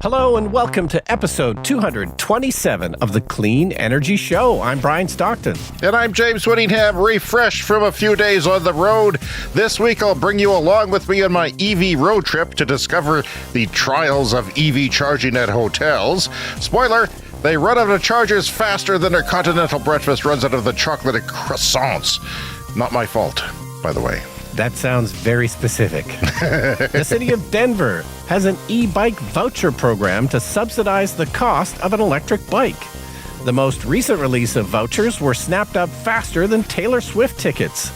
Hello and welcome to episode 227 of the Clean Energy Show. I'm Brian Stockton. And I'm James Whittingham, refreshed from a few days on the road. This week I'll bring you along with me on my EV road trip to discover the trials of EV charging at hotels. Spoiler, they run out of chargers faster than their continental breakfast runs out of the chocolate croissants. Not my fault, by the way. That sounds very specific. The city of Denver has an E-Bike Voucher Program to subsidize the cost of an electric bike. The most recent release of vouchers were snapped up faster than Taylor Swift tickets.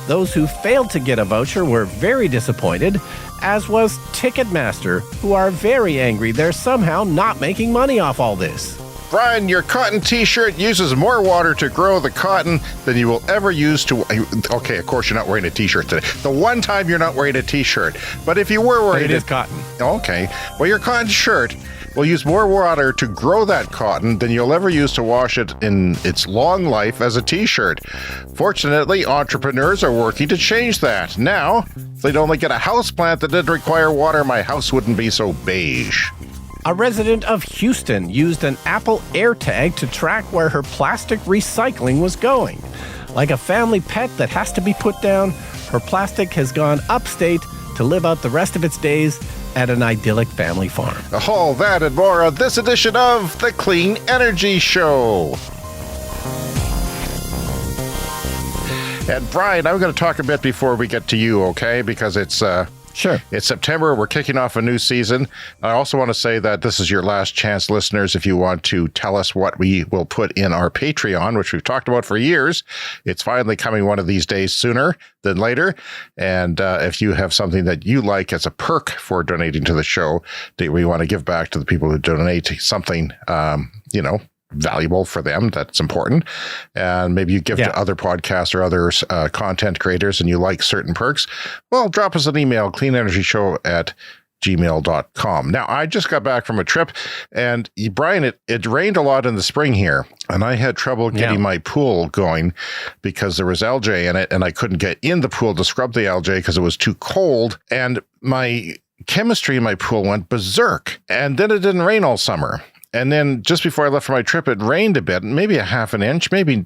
Those who failed to get a voucher were very disappointed, as was Ticketmaster, who are very angry they're somehow not making money off all this. Brian, your cotton t-shirt uses more water to grow the cotton than you will ever use to... Okay, of course you're not wearing a t-shirt today. The one time you're not wearing a t-shirt. But if you were wearing it... It is cotton. Okay. Well, your cotton shirt will use more water to grow that cotton than you'll ever use to wash it in its long life as a t-shirt. Fortunately, entrepreneurs are working to change that. Now, if they'd only get a houseplant that didn't require water, my house wouldn't be so beige. A resident of Houston used an Apple AirTag to track where her plastic recycling was going. Like a family pet that has to be put down, her plastic has gone upstate to live out the rest of its days at an idyllic family farm. All that and more on this edition of the Clean Energy Show. And Brian, I'm going to talk a bit before we get to you, okay? Because it's... Sure. It's September. We're kicking off a new season. I also want to say that this is your last chance, listeners, if you want to tell us what we will put in our Patreon, which we've talked about for years. It's finally coming one of these days sooner than later. And if you have something that you like as a perk for donating to the show that we want to give back to the people who donate something, valuable for them, that's important, and maybe you give to other podcasts or other content creators and you like certain perks, well, drop us an email, cleanenergyshow@gmail.com. Now, I just got back from a trip, and Brian, it rained a lot in the spring here, and I had trouble getting my pool going because there was algae in it, and I couldn't get in the pool to scrub the algae because it was too cold, and my chemistry in my pool went berserk, and then it didn't rain all summer. And then just before I left for my trip, it rained a bit, maybe a half an inch, maybe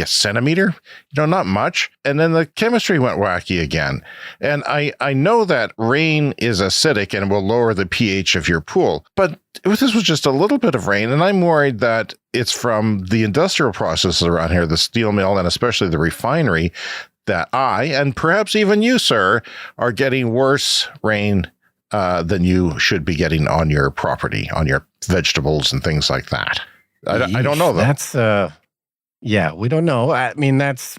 a centimeter, not much. And then the chemistry went wacky again. And I know that rain is acidic and will lower the pH of your pool. But this was just a little bit of rain. And I'm worried that it's from the industrial processes around here, the steel mill, and especially the refinery, that I, and perhaps even you, sir, are getting worse rain than you should be getting on your property, on your vegetables and things like that. I don't know, though. That's, we don't know. I mean, that's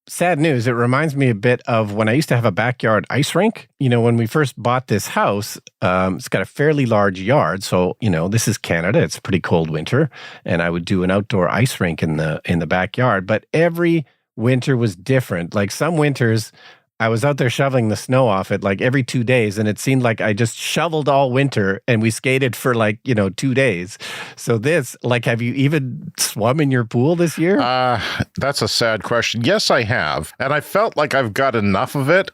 sad news. It reminds me a bit of when I used to have a backyard ice rink. When we first bought this house, it's got a fairly large yard. So, this is Canada. It's a pretty cold winter. And I would do an outdoor ice rink in the backyard. But every winter was different. Like some winters, I was out there shoveling the snow off it like every 2 days, and it seemed like I just shoveled all winter and we skated for 2 days. So have you even swum in your pool this year? That's a sad question. Yes, I have. And I felt like I've got enough of it,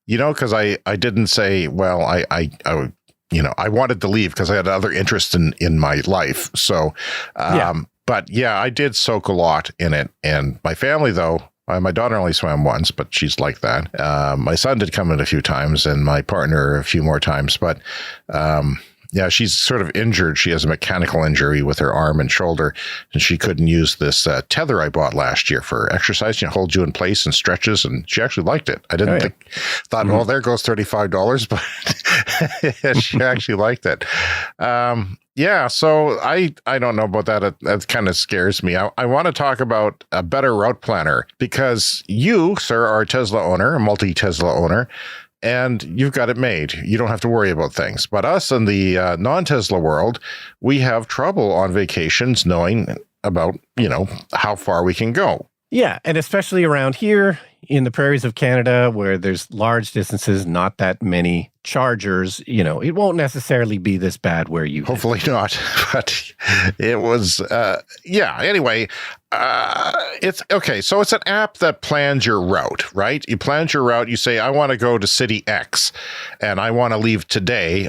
because I didn't say, well, I wanted to leave because I had other interests in my life. So, but yeah, I did soak a lot in it. And my family, though, my daughter only swam once, but she's like that. My son did come in a few times and my partner a few more times. But she's sort of injured. She has a mechanical injury with her arm and shoulder, and she couldn't use this tether I bought last year for exercise. It holds you in place and stretches, and she actually liked it. I didn't thought, well, there goes $35, but she actually liked it. So I don't know about that. That kind of scares me. I want to talk about a better route planner because you, sir, are a Tesla owner, a multi-Tesla owner, and you've got it made. You don't have to worry about things. But us in the non-Tesla world, we have trouble on vacations knowing about, how far we can go. Yeah, and especially around here in the prairies of Canada where there's large distances, not that many chargers, it won't necessarily be this bad where you hopefully not, but it was anyway, it's okay. So it's an app that plans your route, right? You plan your route, you say, I want to go to city X and I want to leave today.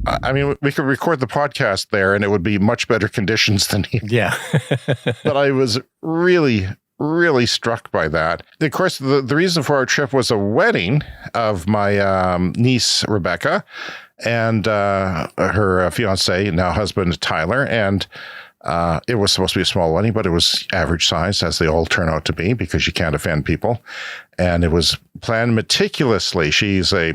I mean, we could record the podcast there and it would be much better conditions than here. Yeah. But I was really, really struck by that. Of course, the reason for our trip was a wedding of my niece, Rebecca, and her fiance, now husband, Tyler. And it was supposed to be a small wedding, but it was average size, as they all turn out to be, because you can't offend people. And it was planned meticulously. She's a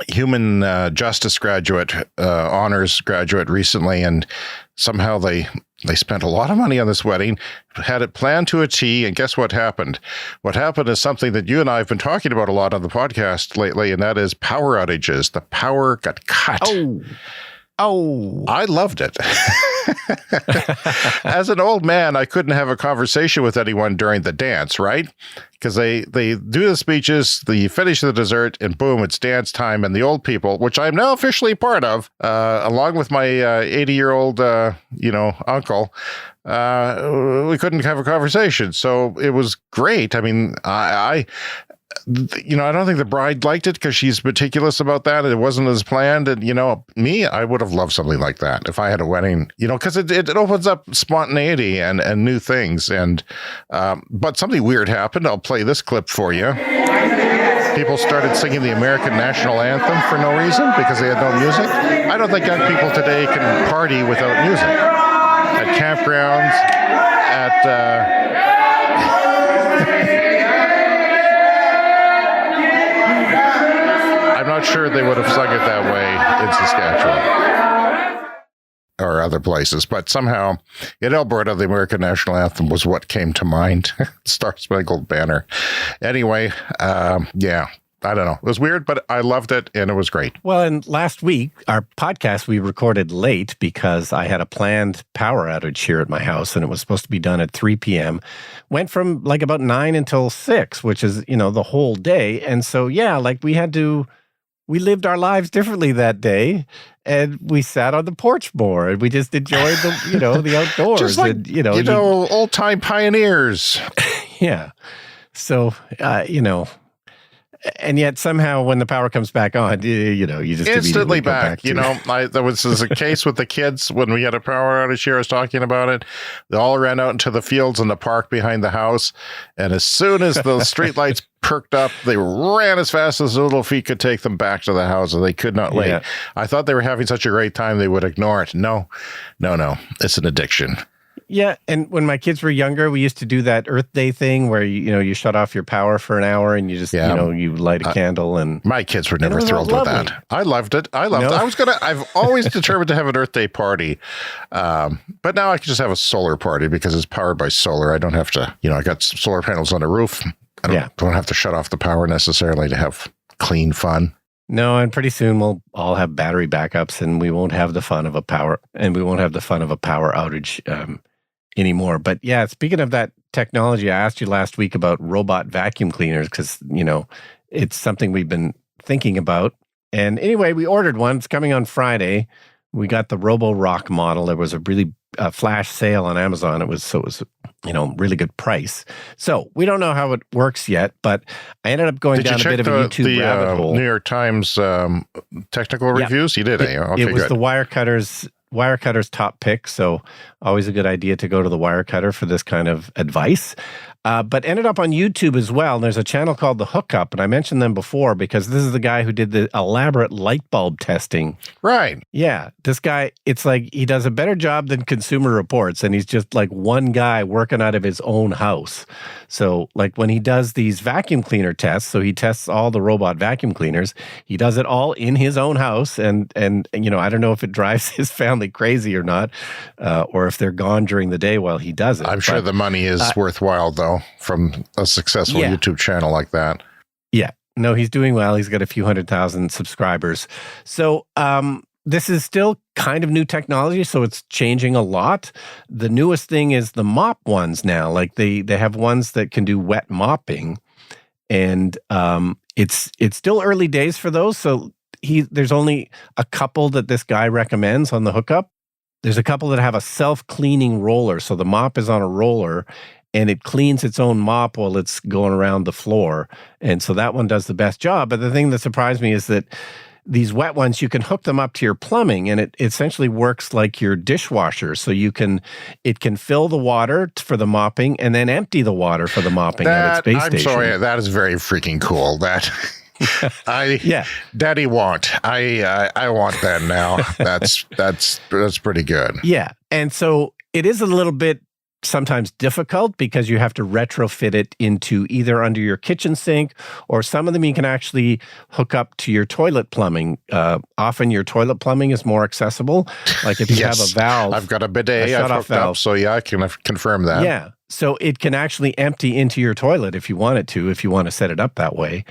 human justice graduate, honors graduate recently, and somehow they spent a lot of money on this wedding, had it planned to a T, and guess what happened? What happened is something that you and I have been talking about a lot on the podcast lately, and that is power outages. The power got cut. Oh, I loved it. As an old man, I couldn't have a conversation with anyone during the dance, right? Because they do the speeches, you finish the dessert, and boom, it's dance time. And the old people, which I'm now officially part of, along with my 80-year-old, uncle, we couldn't have a conversation. So it was great. I mean, I don't think the bride liked it because she's meticulous about that. It wasn't as planned. And, me, I would have loved something like that if I had a wedding, because it opens up spontaneity and new things. And, but something weird happened. I'll play this clip for you. People started singing the American national anthem for no reason because they had no music. I don't think young people today can party without music. At campgrounds, I'm not sure they would have sung it that way in Saskatchewan or other places, but somehow in Alberta, the American national anthem was what came to mind. Star Spangled Banner. Anyway, I don't know. It was weird, but I loved it, and it was great. Well, and last week, our podcast, we recorded late because I had a planned power outage here at my house, and it was supposed to be done at 3 p.m. Went from like about 9 until 6, which is, the whole day. And so, we lived our lives differently that day, and we sat on the porch more, and we just enjoyed the outdoors. Just like, and, old-time pioneers. Yeah. So, and yet somehow when the power comes back on, you just instantly back. That was a case with the kids when we had a power outage here. I was talking about it. They all ran out into the fields in the park behind the house. And as soon as the street lights perked up, they ran as fast as their little feet could take them back to the house, and they could not wait. Yeah. I thought they were having such a great time they would ignore it. No. It's an addiction. Yeah, and when my kids were younger, we used to do that Earth Day thing where you shut off your power for an hour and you just you light a candle. And my kids were never thrilled with that. I loved it. I've always determined to have an Earth Day party, but now I can just have a solar party because it's powered by solar. I don't have to. I got solar panels on the roof. I don't have to shut off the power necessarily to have clean fun. No, and pretty soon we'll all have battery backups, and we won't have the fun of a power outage anymore. But yeah, speaking of that technology, I asked you last week about robot vacuum cleaners because, it's something we've been thinking about. And anyway, we ordered one. It's coming on Friday. We got the Roborock model. There was a really flash sale on Amazon. It was really good price. So we don't know how it works yet, but I ended up going down a bit of a YouTube rabbit hole. New York Times technical reviews? You did, okay, it was good. The Wirecutter's top pick, so always a good idea to go to the Wirecutter for this kind of advice. But ended up on YouTube as well. And there's a channel called The Hookup, and I mentioned them before because this is the guy who did the elaborate light bulb testing. Right. Yeah. This guy, it's like he does a better job than Consumer Reports, and he's just like one guy working out of his own house. So like when he does these vacuum cleaner tests, so he tests all the robot vacuum cleaners, he does it all in his own house. And I don't know if it drives his family crazy or not, or if they're gone during the day while he does it. I'm sure the money is worthwhile, though, from a successful YouTube channel like that. Yeah. No, he's doing well. He's got a few 100,000 subscribers. So this is still kind of new technology, so it's changing a lot. The newest thing is the mop ones now. Like they have ones that can do wet mopping, and it's still early days for those. So there's only a couple that this guy recommends on the Hookup. There's a couple that have a self-cleaning roller. So the mop is on a roller, and it cleans its own mop while it's going around the floor. And so that one does the best job. But the thing that surprised me is that these wet ones, you can hook them up to your plumbing, and it essentially works like your dishwasher. So it can fill the water for the mopping and then empty the water for the mopping at its base station. I'm sorry, that is very freaking cool. Daddy want. I want that now. That's pretty good. Yeah. And so it is a little bit sometimes difficult because you have to retrofit it into either under your kitchen sink, or some of them you can actually hook up to your toilet plumbing. Often your toilet plumbing is more accessible. Like if you have a valve. I've got a bidet I've hooked up, so I can confirm that. Yeah. So it can actually empty into your toilet if you want it to, if you want to set it up that way.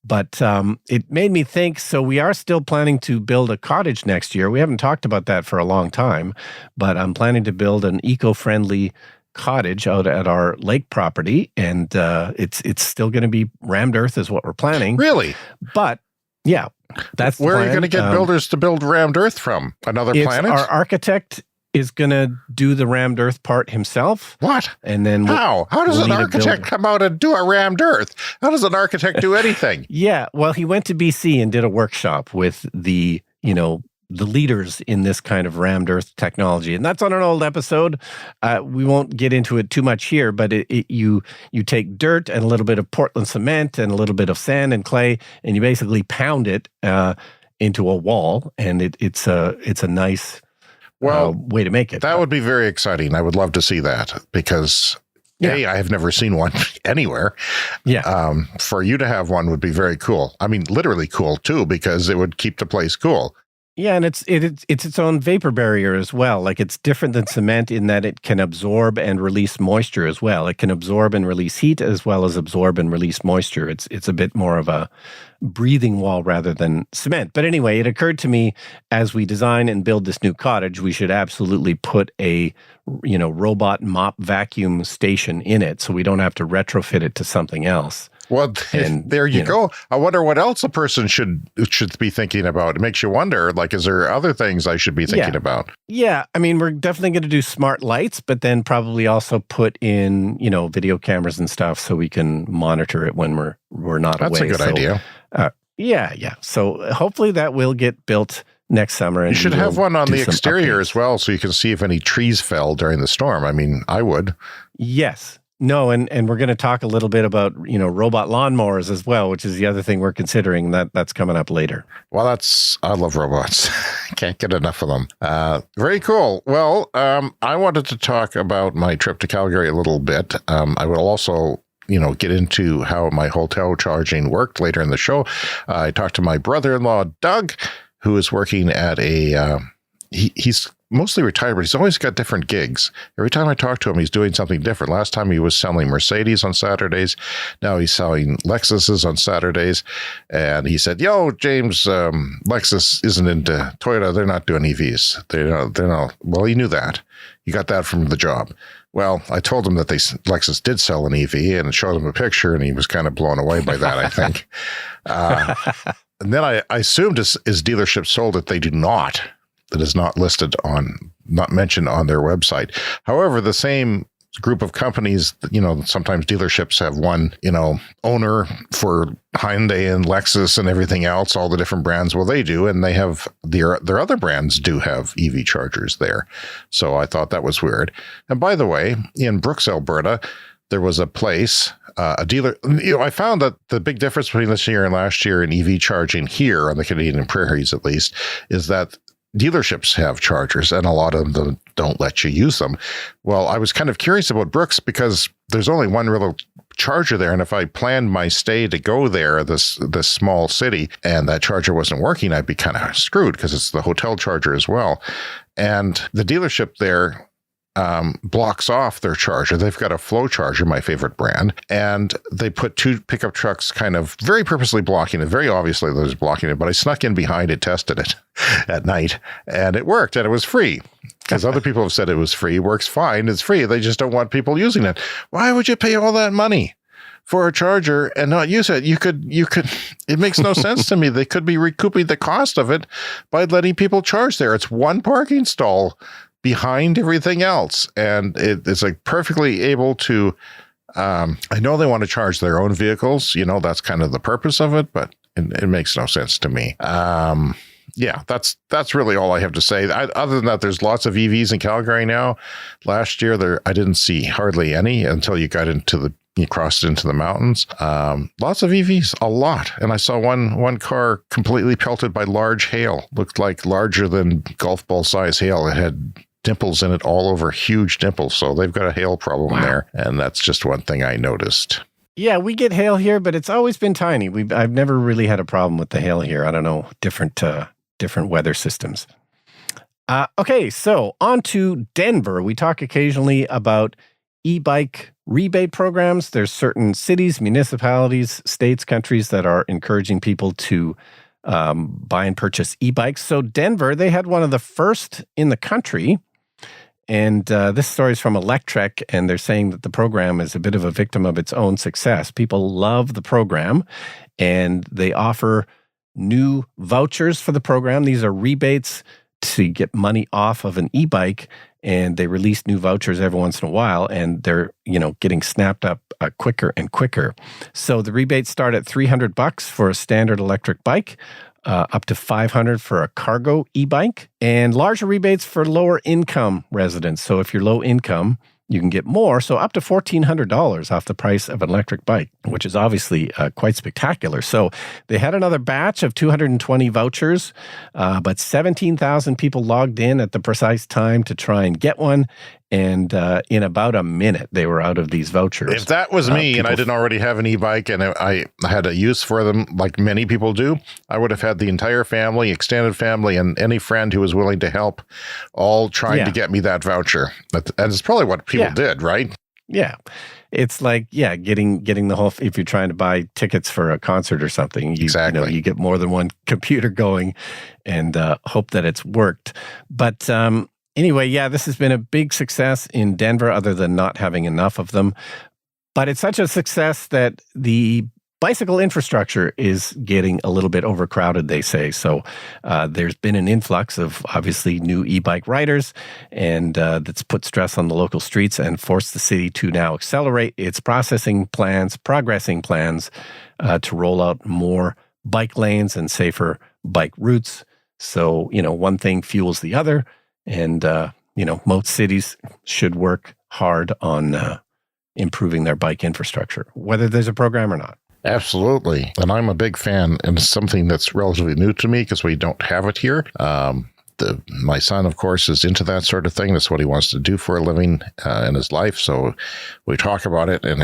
But it made me think, so we are still planning to build a cottage next year. We haven't talked about that for a long time, but I'm planning to build an eco-friendly cottage out at our lake property, and it's still going to be rammed earth is what we're planning. Really? But yeah, that's where are you going to get builders to build rammed earth from? Another planet? Our architect is going to do the rammed earth part himself. What? And then how does an architect come out and do a rammed earth? How does an architect do anything? Yeah, well, he went to BC and did a workshop with the leaders in this kind of rammed earth technology. And that's on an old episode. We won't get into it too much here, but you take dirt and a little bit of Portland cement and a little bit of sand and clay, and you basically pound it into a wall, and it's a nice way to make it. That would be very exciting. I would love to see that because I have never seen one anywhere. Yeah. For you to have one would be very cool. I mean, literally cool too, because it would keep the place cool. Yeah, and it's its own vapor barrier as well. Like it's different than cement in that it can absorb and release moisture as well. It can absorb and release heat as well as absorb and release moisture. It's a bit more of a breathing wall rather than cement. But anyway, it occurred to me as we design and build this new cottage, we should absolutely put a robot mop vacuum station in it so we don't have to retrofit it to something else. Well, there you go. I wonder what else a person should be thinking about. It makes you wonder, like, is there other things I should be thinking about? Yeah. I mean, we're definitely going to do smart lights, but then probably also put in, video cameras and stuff so we can monitor it when we're not away. That's a good idea. Yeah. So hopefully that will get built next summer. And you should have one on the exterior as well so you can see if any trees fell during the storm. I mean, I would. Yes. No, and we're going to talk a little bit about, robot lawnmowers as well, which is the other thing we're considering that's coming up later. Well, I love robots. Can't get enough of them. Very cool. Well, I wanted to talk about my trip to Calgary a little bit. I will also get into how my hotel charging worked later in the show. I talked to my brother-in-law, Doug, who is working at he's mostly retired, but he's always got different gigs. Every time I talk to him, he's doing something different. Last time he was selling Mercedes on Saturdays. Now he's selling Lexuses on Saturdays. And he said, James, Lexus isn't into Toyota. They're not doing EVs. They're not. Well, he knew that. He got that from the job. Well, I told him that Lexus did sell an EV and showed him a picture, and he was kind of blown away by that, I think. And then I assumed his dealership sold it. They do not. That is not mentioned on their website. However, the same group of companies, sometimes dealerships have one, owner for Hyundai and Lexus and everything else, all the different brands. Well, they do, and they have their other brands do have EV chargers there. So I thought that was weird. And by the way, in Brooks, Alberta, there was a place, a dealer. I found that the big difference between this year and last year in EV charging here on the Canadian prairies, at least, is that dealerships have chargers and a lot of them don't let you use them. Well, I was kind of curious about Brooks because there's only one real charger there. And if I planned my stay to go there, this small city, and that charger wasn't working, I'd be kind of screwed because it's the hotel charger as well. And the dealership there blocks off their charger. They've got a Flow charger, my favorite brand, and they put two pickup trucks kind of very purposely blocking it. Very obviously they was blocking it, but I snuck in behind it, tested it at night, and it worked, and it was free. Because other people have said it was free. Works fine. It's free. They just don't want people using it. Why would you pay all that money for a charger and not use it? You could, it makes no sense to me. They could be recouping the cost of it by letting people charge there. It's one parking stall behind everything else. And it's like perfectly able to, I know they want to charge their own vehicles, that's kind of the purpose of it, but It makes no sense to me. Yeah, that's really all I have to say. Other than that, there's lots of EVs in Calgary now. Last year, I didn't see hardly any until you crossed into the mountains. Lots of EVs, a lot. And I saw one car completely pelted by large hail. Looked like larger than golf ball size hail. It had dimples in it all over, huge dimples. So they've got a hail problem there. And that's just one thing I noticed. Yeah, we get hail here, but it's always been tiny. I've never really had a problem with the hail here. I don't know, different weather systems. Okay, so on to Denver. We talk occasionally about e-bike rebate programs. There's certain cities, municipalities, states, countries that are encouraging people to buy and purchase e-bikes. So Denver, they had one of the first in the country. And this story is from Electrek, and they're saying that the program is a bit of a victim of its own success. People love the program, and they offer new vouchers for the program. These are rebates to get money off of an e-bike, and they release new vouchers every once in a while, and they're getting snapped up quicker and quicker. So the rebates start at $300 for a standard electric bike, up to $500 for a cargo e-bike, and larger rebates for lower income residents. So if you're low income, you can get more, so up to $1,400 off the price of an electric bike, which is obviously quite spectacular. So they had another batch of 220 vouchers, but 17,000 people logged in at the precise time to try and get one. And in about a minute, they were out of these vouchers. If that was me and I didn't already have an e-bike and I had a use for them like many people do, I would have had the entire family, extended family, and any friend who was willing to help all trying to get me that voucher. And it's probably what people did, right? Yeah. It's like, getting the whole, if you're trying to buy tickets for a concert or something, you get more than one computer going and hope that it's worked. But anyway, this has been a big success in Denver, other than not having enough of them. But it's such a success that the bicycle infrastructure is getting a little bit overcrowded, they say. So there's been an influx of, obviously, new e-bike riders, and that's put stress on the local streets and forced the city to now accelerate its progressing plans to roll out more bike lanes and safer bike routes. So, one thing fuels the other. And, most cities should work hard on improving their bike infrastructure, whether there's a program or not. Absolutely. And I'm a big fan, and something that's relatively new to me because we don't have it here. My son, of course, is into that sort of thing. That's what he wants to do for a living in his life. So we talk about it, and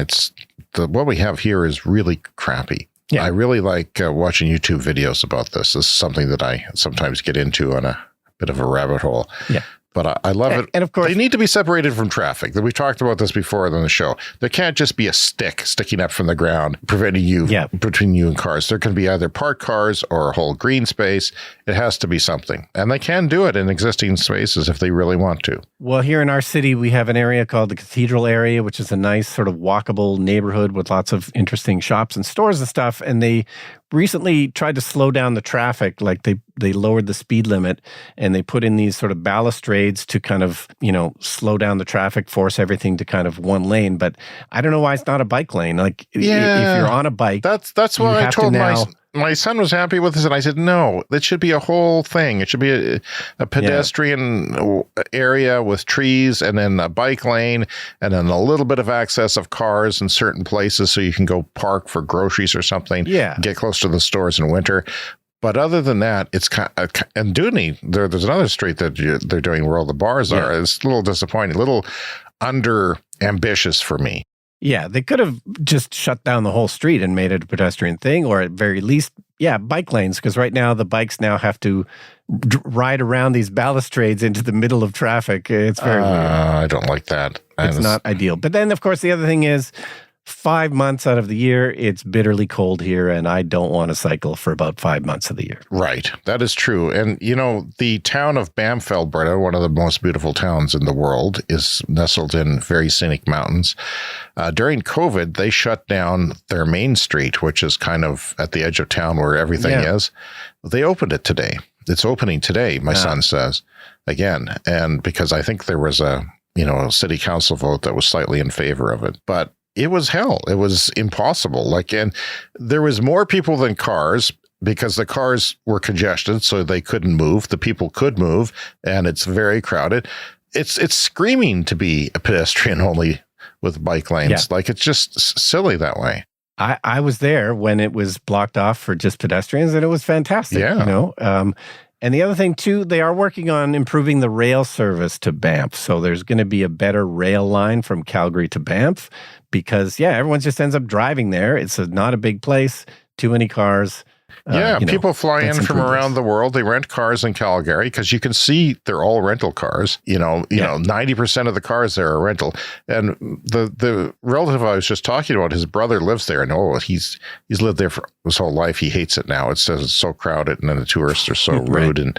what we have here is really crappy. Yeah. I really like watching YouTube videos about this. This is something that I sometimes get into on a bit of a rabbit hole. Yeah. But I love it. And of course, they need to be separated from traffic. We talked about this before on the show. There can't just be a stick sticking up from the ground preventing you between you and cars. There can be either parked cars or a whole green space. It has to be something. And they can do it in existing spaces if they really want to. Well, here in our city, we have an area called the Cathedral area, which is a nice sort of walkable neighborhood with lots of interesting shops and stores and stuff. And they recently tried to slow down the traffic. Like they lowered the speed limit, and they put in these sort of balustrades to kind of, slow down the traffic, force everything to kind of one lane. But I don't know why it's not a bike lane. Like if you're on a bike, that's what I told my son was happy with this, and I said, no, that should be a whole thing. It should be a pedestrian area with trees, and then a bike lane, and then a little bit of access of cars in certain places so you can go park for groceries or something. Yeah. Get close to the stores in winter. But other than that, it's kind of, and Dooney, there's another street that they're doing where all the bars are. It's a little disappointing, a little under ambitious for me. Yeah, they could have just shut down the whole street and made it a pedestrian thing, or at very least, bike lanes, because right now the bikes now have to ride around these balustrades into the middle of traffic. It's very weird. I don't like that. It's not ideal. But then, of course, the other thing is 5 months out of the year, it's bitterly cold here, and I don't want to cycle for about 5 months of the year. Right. That is true. And, the town of Banff, Alberta, one of the most beautiful towns in the world, is nestled in very scenic mountains. During COVID, they shut down their main street, which is kind of at the edge of town where everything is. They opened it today. It's opening today, my son says, again. And because I think there was a city council vote that was slightly in favor of it. But it was hell. It was impossible. And there was more people than cars because the cars were congested, so they couldn't move. The people could move, and it's very crowded. It's screaming to be a pedestrian only with bike lanes. Yeah. It's just silly that way. I was there when it was blocked off for just pedestrians, and it was fantastic. Yeah. And the other thing, too, they are working on improving the rail service to Banff. So there's going to be a better rail line from Calgary to Banff because, everyone just ends up driving there. It's not a big place, too many cars. People fly in from around the world. They rent cars in Calgary because you can see they're all rental cars. 90% of the cars there are rental. And the relative I was just talking about, his brother lives there, and he's lived there for his whole life. He hates it now. It says it's so crowded, and then the tourists are so rude. And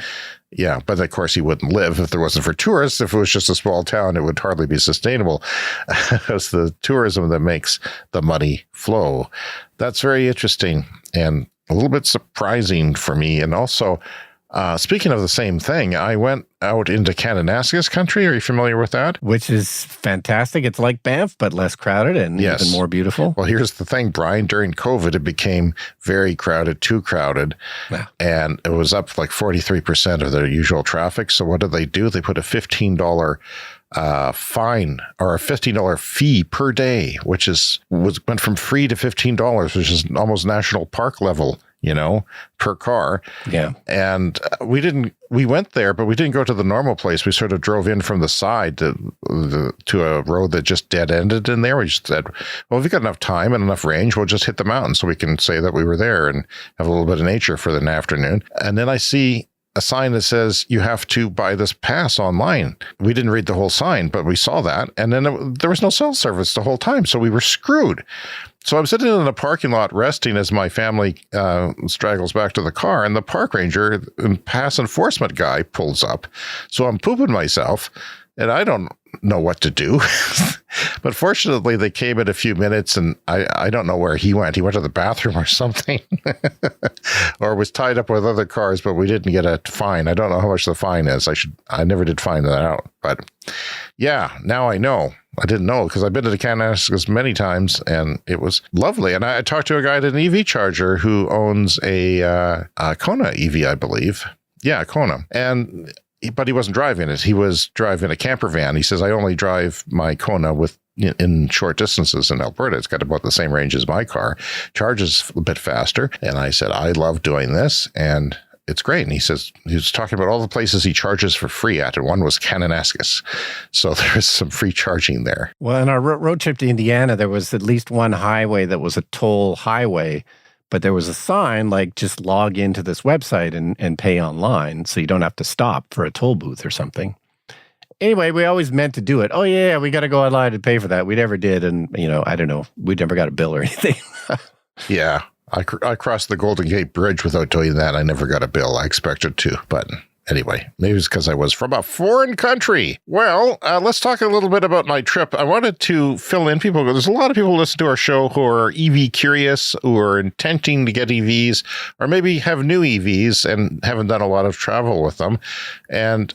but of course he wouldn't live if it wasn't for tourists. If it was just a small town, it would hardly be sustainable. It's the tourism that makes the money flow. That's very interesting and a little bit surprising for me. And also, speaking of the same thing, I went out into Kananaskis country. Are you familiar with that? Which is fantastic. It's like Banff, but less crowded and even more beautiful. Well, here's the thing, Brian. During COVID, it became very crowded, too crowded. Wow. And it was up like 43% of their usual traffic. So what did they do? They put a $15 fine or a $15 fee per day, which went from free to $15, which is almost national park level, per car. Yeah. And we went there, but we didn't go to the normal place. We sort of drove in from the side to a road that just dead ended in there. We just said, well, if we've got enough time and enough range, we'll just hit the mountain so we can say that we were there and have a little bit of nature for the afternoon. And then I see a sign that says you have to buy this pass online. We didn't read the whole sign, but we saw that. And then there was no cell service the whole time. So we were screwed. So I'm sitting in a parking lot resting as my family straggles back to the car, and the park ranger and pass enforcement guy pulls up. So I'm pooping myself, and I don't know what to do. But fortunately, they came in a few minutes, and I don't know where he went. He went to the bathroom or something, or was tied up with other cars, but we didn't get a fine. I don't know how much the fine is. I never did find that out. But now I know. I didn't know because I've been to the Kananaskis many times, and it was lovely. And I talked to a guy at an EV charger who owns a Kona EV, I believe. Yeah, Kona. But he wasn't driving it. He was driving a camper van. He says, I only drive my Kona in short distances in Alberta. It's got about the same range as my car. Charges a bit faster. And I said, I love doing this, and it's great. And he says, he was talking about all the places he charges for free at, and one was Kananaskis. So there's some free charging there. Well, in our road trip to Indiana, there was at least one highway that was a toll highway, but there was a sign like, just log into this website and pay online, so you don't have to stop for a toll booth or something. Anyway, we always meant to do it. Oh, yeah, we got to go online and pay for that. We never did. And, I don't know. We never got a bill or anything. Yeah. I crossed the Golden Gate Bridge without doing that. I never got a bill. I expected to, but anyway, maybe it's because I was from a foreign country. Well, let's talk a little bit about my trip. I wanted to fill in people. There's a lot of people who listen to our show who are EV curious, who are intending to get EVs, or maybe have new EVs and haven't done a lot of travel with them. And,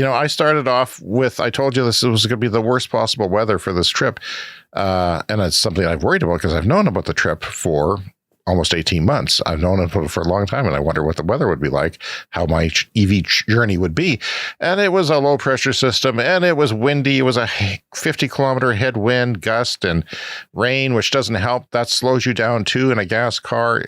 I started off with, I told you this was going to be the worst possible weather for this trip. And it's something I've worried about because I've known about the trip for almost 18 months. I've known it for a long time, and I wonder what the weather would be like, how my EV journey would be. And it was a low pressure system, and it was windy. It was a 50-kilometer headwind, gust, and rain, which doesn't help. That slows you down too in a gas car.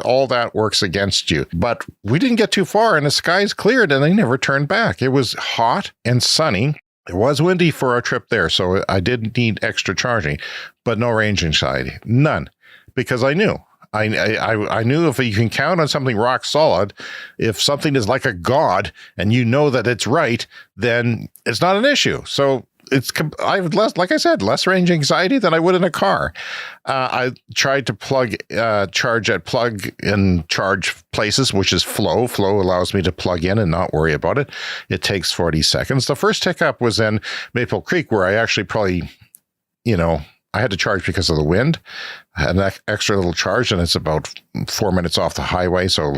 All that works against you. But we didn't get too far, and the skies cleared, and they never turned back. It was hot and sunny. It was windy for our trip there, so I did need extra charging, but no range anxiety. None. Because I knew. I knew if you can count on something rock solid, if something is like a god and you know that it's right, then it's not an issue. So I've less range anxiety than I would in a car. I tried to charge at plug-in charge places, which is Flow. Flow allows me to plug in and not worry about it. It takes 40 seconds. The first hiccup was in Maple Creek, where I actually probably, I had to charge because of the wind. I had an extra little charge, and it's about 4 minutes off the highway. So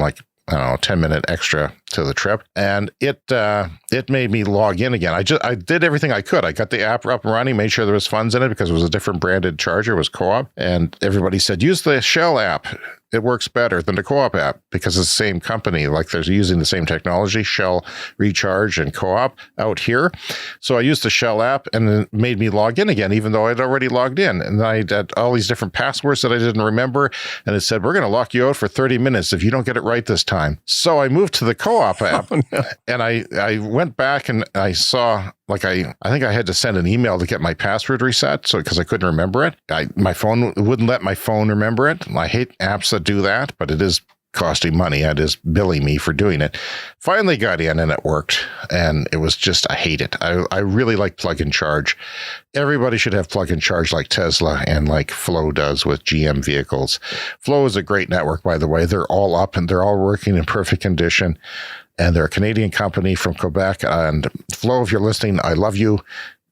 I don't know, 10-minute extra to the trip. And it made me log in again. I did everything I could. I got the app up and running, made sure there was funds in it because it was a different branded charger. It was Co-op. And everybody said, use the Shell app. It works better than the Co-op app because it's the same company. Like they're using the same technology, Shell Recharge and Co-op out here. So I used the Shell app and it made me log in again, even though I'd already logged in. And I had all these different passwords that I didn't remember. And it said, we're going to lock you out for 30 minutes if you don't get it right this time. So I moved to the Co-op app and I went back and I saw, like, I think I had to send an email to get my password reset. So, because I couldn't remember it, my phone wouldn't let my phone remember it. I hate apps that do that, but it is costing money. It is billing me for doing it. Finally got in and it worked. And it was just, I hate it. I really like plug and charge. Everybody should have plug and charge like Tesla and like Flow does with GM vehicles. Flow is a great network, by the way. They're all up and they're all working in perfect condition. And they're a Canadian company from Quebec. And Flow, if you're listening, I love you.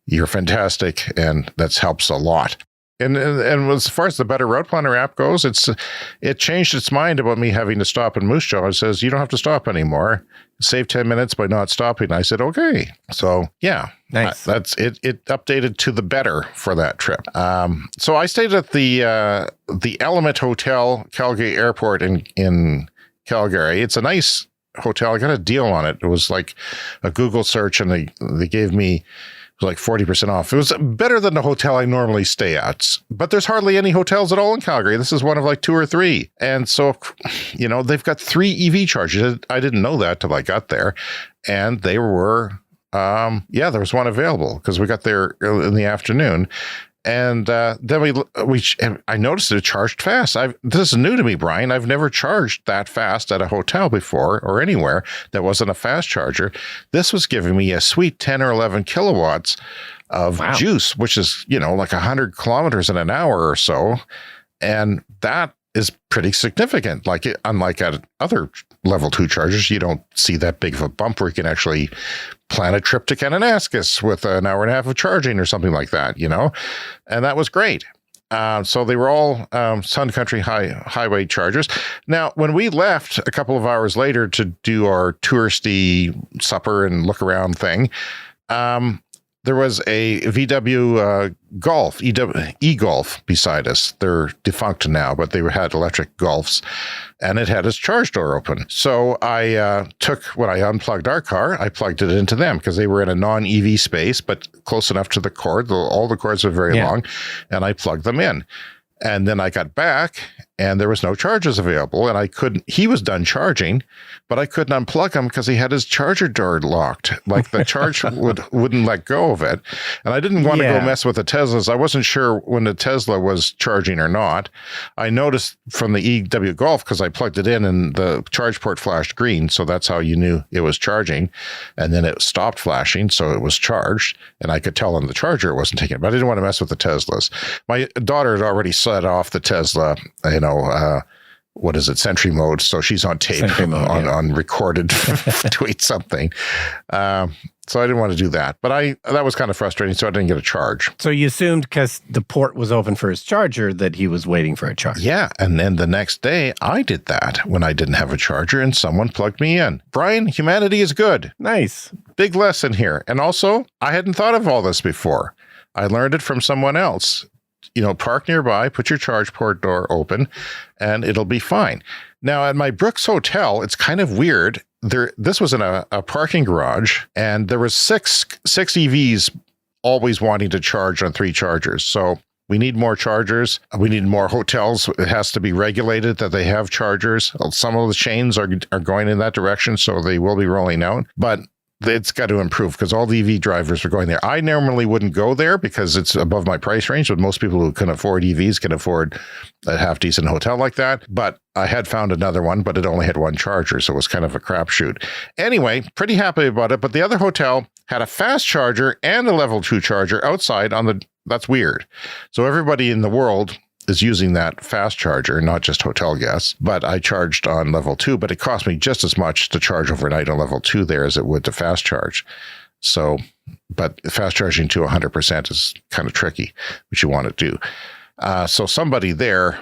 You're fantastic. And that helps a lot. And as far as the Better Route Planner app goes, it changed its mind about me having to stop in Moose Jaw. It says, you don't have to stop anymore. Save 10 minutes by not stopping. I said, okay. So, yeah. Nice. That's it. It updated to the better for that trip. So I stayed at the Element Hotel, Calgary Airport in Calgary. It's a nice hotel. I got a deal on it. It was like a Google search and they gave me, it was like 40% off. It was better than the hotel I normally stay at, but there's hardly any hotels at all in Calgary. This is one of like 2 or 3. And so, they've got 3 EV chargers. I didn't know that till I got there. And they were, there was one available because we got there in the afternoon. And then I noticed it charged fast. This is new to me, Brian. I've never charged that fast at a hotel before or anywhere that wasn't a fast charger. This was giving me a sweet 10 or 11 kilowatts of juice, which is, like 100 kilometers in an hour or so. And that is pretty significant. Unlike at other level 2 chargers, you don't see that big of a bump where you can actually plan a trip to Kananaskis with an hour and a half of charging or something like that, and that was great. So they were all Sun Country highway chargers. Now, when we left a couple of hours later to do our touristy supper and look around thing, there was a VW Golf, e-Golf beside us. They're defunct now, but they had electric Golfs, and it had its charge door open. So I when I unplugged our car, I plugged it into them because they were in a non-EV space, but close enough to the cord. All the cords were very long, and I plugged them in. And then I got back and there was no charges available and he was done charging, but I couldn't unplug him because he had his charger door locked. Like the charge wouldn't let go of it. And I didn't want to go mess with the Teslas. I wasn't sure when the Tesla was charging or not. I noticed from the EW Golf because I plugged it in and the charge port flashed green. So that's how you knew it was charging. And then it stopped flashing. So it was charged and I could tell on the charger it wasn't taking it, but I didn't want to mess with the Teslas. My daughter had already set off the Tesla, what is it, Sentry mode. So she's on tape on recorded tweet something. So I didn't want to do that, but that was kind of frustrating. So I didn't get a charge. So you assumed because the port was open for his charger that he was waiting for a charge. Yeah. And then the next day I did that when I didn't have a charger and someone plugged me in. Brian, humanity is good. Nice. Big lesson here. And also I hadn't thought of all this before. I learned it from someone else. Park nearby, put your charge port door open, and it'll be fine. Now, at my Brooks Hotel, it's kind of weird. This was in a parking garage, and there was six EVs always wanting to charge on 3 chargers. So we need more chargers. We need more hotels. It has to be regulated that they have chargers. Some of the chains are going in that direction, so they will be rolling out. But it's got to improve because all the EV drivers are going there. I normally wouldn't go there because it's above my price range, but most people who can afford EVs can afford a half-decent hotel like that. But I had found another one, but it only had 1 charger, so it was kind of a crapshoot. Anyway, pretty happy about it, but the other hotel had a fast charger and a level 2 charger outside that's weird. So everybody in the world is using that fast charger, not just hotel guests, but I charged on level 2, but it cost me just as much to charge overnight on level 2 there as it would to fast charge. So, but fast charging to 100% is kind of tricky, which you want to do. So somebody there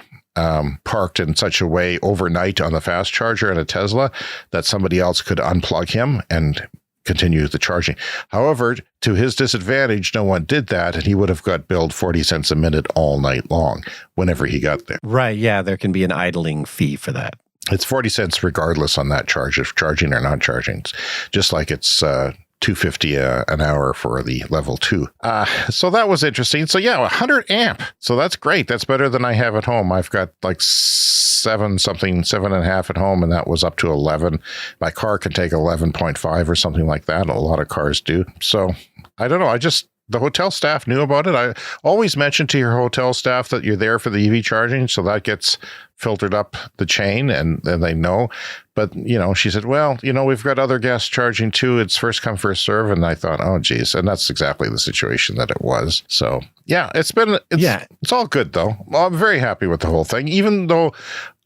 parked in such a way overnight on the fast charger in a Tesla that somebody else could unplug him and continue the charging. However, to his disadvantage, no one did that, and he would have got billed 40 cents a minute all night long whenever he got there. Right, yeah, there can be an idling fee for that. It's 40 cents regardless on that charge, if charging or not charging. It's just like it's $2.50 an hour for the level 2. So that was interesting. So yeah, 100 amp. So that's great. That's better than I have at home. I've got like 7.5 at home, and that was up to 11. My car can take 11.5 or something like that. A lot of cars do. So I don't know. The hotel staff knew about it. I always mention to your hotel staff that you're there for the EV charging, so that gets filtered up the chain and they know. But, she said, well, we've got other guests charging too. It's first come, first serve. And I thought, oh, geez. And that's exactly the situation that it was. So, yeah, it's all good, though. Well, I'm very happy with the whole thing, even though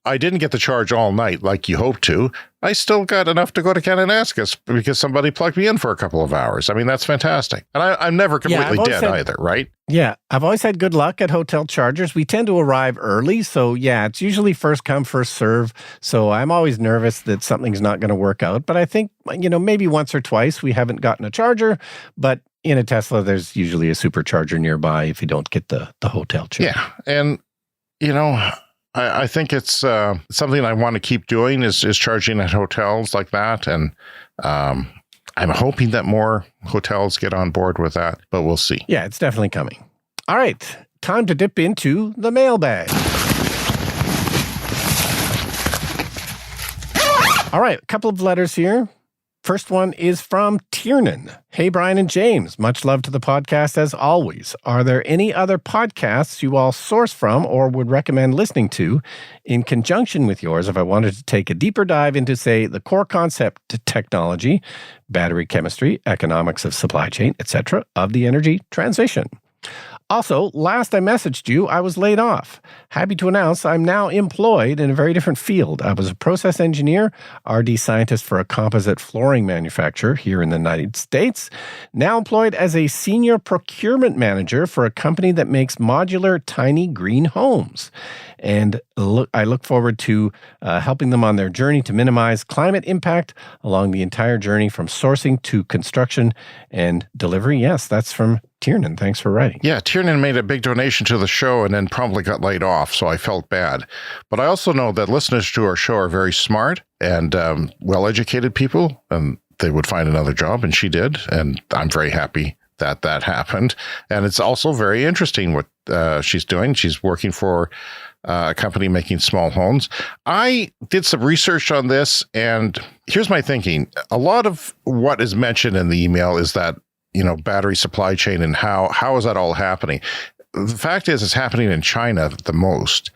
I didn't get the charge all night like you hoped to. I still got enough to go to Kananaskis because somebody plugged me in for a couple of hours. I mean, that's fantastic. And I'm never completely dead either, right? Yeah, I've always had good luck at hotel chargers. We tend to arrive early. So yeah, it's usually first come, first serve. So I'm always nervous that something's not going to work out. But I think, maybe once or twice we haven't gotten a charger. But in a Tesla, there's usually a supercharger nearby if you don't get the hotel charger. Yeah. And, I think it's something I want to keep doing is charging at hotels like that. And I'm hoping that more hotels get on board with that, but we'll see. Yeah, it's definitely coming. All right, time to dip into the mailbag. All right, a couple of letters here. First one is from Tiernan. Hey, Brian and James. Much love to the podcast as always. Are there any other podcasts you all source from or would recommend listening to in conjunction with yours if I wanted to take a deeper dive into, say, the core concept technology, battery chemistry, economics of supply chain, etc., of the energy transition? Also, last I messaged you, I was laid off. Happy to announce I'm now employed in a very different field. I was a process engineer, RD scientist for a composite flooring manufacturer here in the United States, now employed as a senior procurement manager for a company that makes modular tiny green homes. And I look forward to helping them on their journey to minimize climate impact along the entire journey from sourcing to construction and delivery. Yes, that's from Tiernan. Thanks for writing. Yeah, Tiernan made a big donation to the show and then promptly got laid off, so I felt bad. But I also know that listeners to our show are very smart and well-educated people, and they would find another job, and she did, and I'm very happy that happened. And it's also very interesting what she's doing. She's working for a company making small homes. I did some research on this, and here's my thinking. A lot of what is mentioned in the email is that, battery supply chain and how is that all happening? The fact is, it's happening in China the most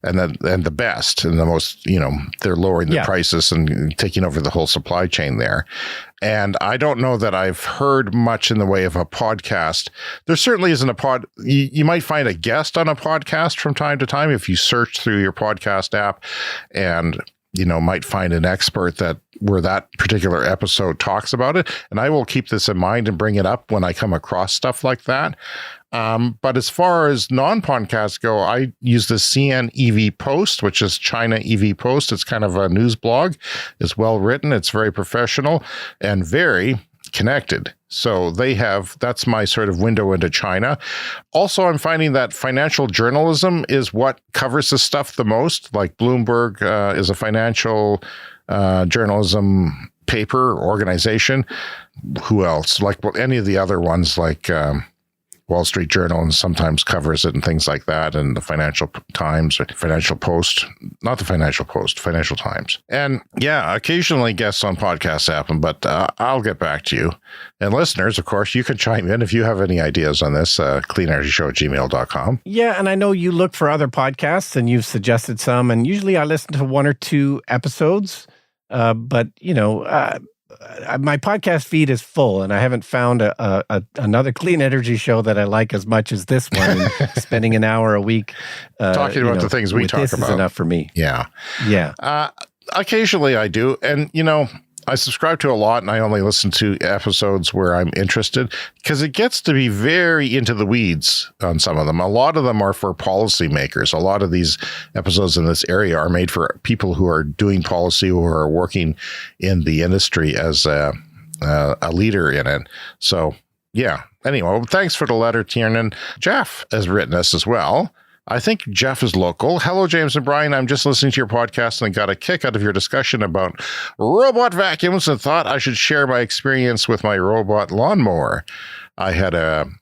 and the best and the most, they're lowering the prices and taking over the whole supply chain there. And I don't know that I've heard much in the way of a podcast. There certainly isn't you might find a guest on a podcast from time to time if you search through your podcast app and, might find an expert where that particular episode talks about it. And I will keep this in mind and bring it up when I come across stuff like that. But as far as non-podcasts go, I use the CN EV Post, which is China EV Post. It's kind of a news blog. It's well written. It's very professional and very connected. So that's my sort of window into China. Also, I'm finding that financial journalism is what covers this stuff the most. Like Bloomberg is a financial journalism paper organization. Who else? Like any of the other ones, like Wall Street Journal and sometimes covers it and things like that, and the Financial Times or Financial Post, not the Financial Post, Financial Times. And yeah, occasionally guests on podcasts happen, but I'll get back to you. And listeners, of course, you can chime in if you have any ideas on this, cleanenergyshow@gmail.com. Yeah, and I know you look for other podcasts and you've suggested some, and usually I listen to 1 or 2 episodes, but my podcast feed is full, and I haven't found another clean energy show that I like as much as this one. Spending an hour a week talking about the things we talk about is enough for me. Yeah. Yeah. Occasionally I do, and I subscribe to a lot, and I only listen to episodes where I'm interested, because it gets to be very into the weeds on some of them. A lot of them are for policymakers. A lot of these episodes in this area are made for people who are doing policy, who are working in the industry as a leader in it. So, yeah. Anyway, well, thanks for the letter, Tiernan. Jeff has written us as well. I think Jeff is local. Hello, James and Brian. I'm just listening to your podcast and got a kick out of your discussion about robot vacuums and thought I should share my experience with my robot lawnmower. I had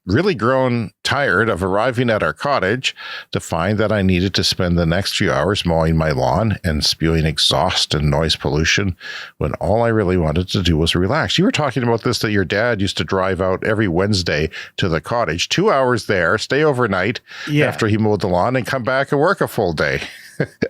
really grown tired of arriving at our cottage to find that I needed to spend the next few hours mowing my lawn and spewing exhaust and noise pollution when all I really wanted to do was relax. You were talking about this, that your dad used to drive out every Wednesday to the cottage, 2 hours there, stay overnight after he mowed the lawn, and come back and work a full day.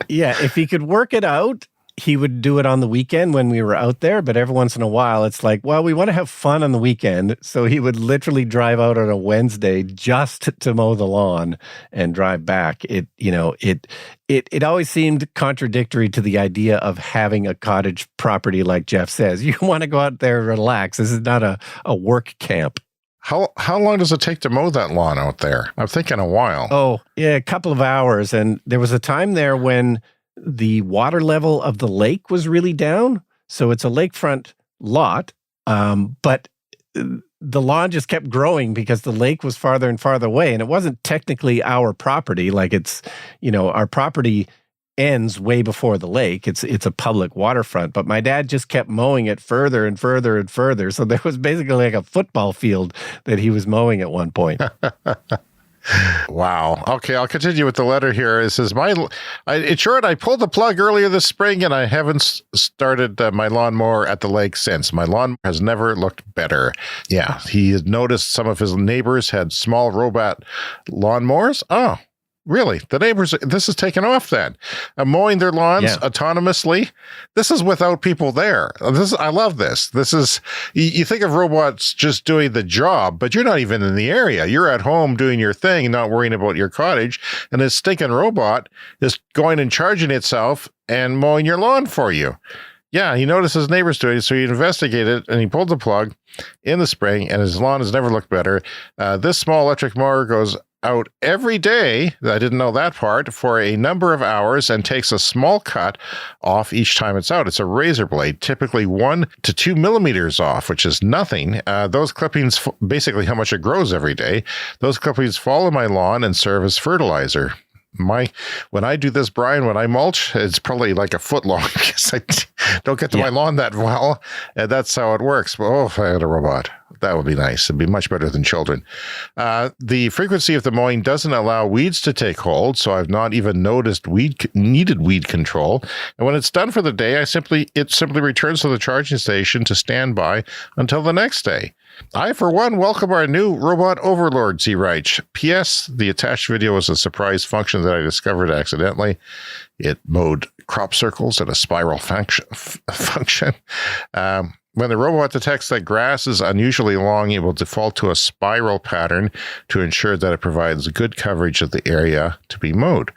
Yeah, if he could work it out, he would do it on the weekend when we were out there, but every once in a while it's like, well, we want to have fun on the weekend. So he would literally drive out on a Wednesday just to mow the lawn and drive back. It always seemed contradictory to the idea of having a cottage property, like Jeff says. You want to go out there and relax. This is not a work camp. How long does it take to mow that lawn out there? I'm thinking a while. Oh, yeah, a couple of hours. And there was a time there when the water level of the lake was really down. So it's a lakefront lot, but the lawn just kept growing because the lake was farther and farther away. And it wasn't technically our property. Like it's, our property ends way before the lake. It's a public waterfront, but my dad just kept mowing it further and further and further. So there was basically like a football field that he was mowing at one point. Wow. Okay, I'll continue with the letter here. It says, it's short, I pulled the plug earlier this spring and I haven't started my lawnmower at the lake since. My lawn has never looked better. Yeah, he had noticed some of his neighbors had small robot lawnmowers. Oh, really? The neighbors, this is taken off then. Mowing their lawns autonomously. This is without people there. I love this. This is, you think of robots just doing the job, but you're not even in the area. You're at home doing your thing, not worrying about your cottage. And this stinking robot is going and charging itself and mowing your lawn for you. Yeah, he noticed his neighbors doing it, so he investigated and he pulled the plug in the spring, and his lawn has never looked better. This small electric mower goes out every day, I didn't know that part, for a number of hours and takes a small cut off each time it's out. It's a razor blade, typically 1 to 2 millimeters off, which is nothing. Those clippings, basically how much it grows every day, those clippings fall in my lawn and serve as fertilizer. When I do this, Brian, when I mulch, it's probably like a foot long because I don't get to my lawn that well. And that's how it works. But, if I had a robot, that would be nice. It'd be much better than children. The frequency of the mowing doesn't allow weeds to take hold, so I've not even noticed needed weed control. And when it's done for the day, it simply returns to the charging station to stand by until the next day. I, for one, welcome our new robot overlords, he writes. P.S. The attached video was a surprise function that I discovered accidentally. It mowed crop circles in a spiral function. When the robot detects that grass is unusually long, it will default to a spiral pattern to ensure that it provides good coverage of the area to be mowed.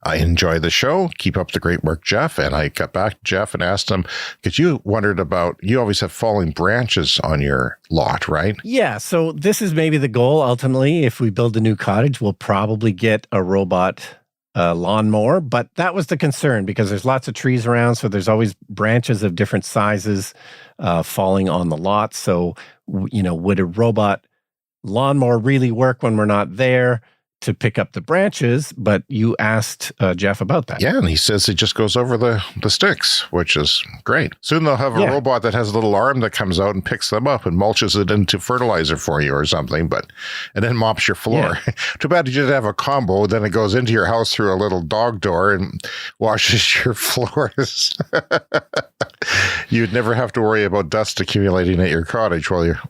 I enjoy the show. Keep up the great work, Jeff. And I got back to Jeff and asked him, because you wondered about, you always have falling branches on your lot, right? Yeah. So this is maybe the goal. Ultimately, if we build a new cottage, we'll probably get a robot lawnmower. But that was the concern because there's lots of trees around. So there's always branches of different sizes falling on the lot. So, would a robot lawnmower really work when we're not there to pick up the branches? But you asked Jeff about that. Yeah, and he says it just goes over the sticks, which is great. Soon they'll have a robot that has a little arm that comes out and picks them up and mulches it into fertilizer for you or something, and then mops your floor. Yeah. Too bad you didn't have a combo. Then it goes into your house through a little dog door and washes your floors. You'd never have to worry about dust accumulating at your cottage while you're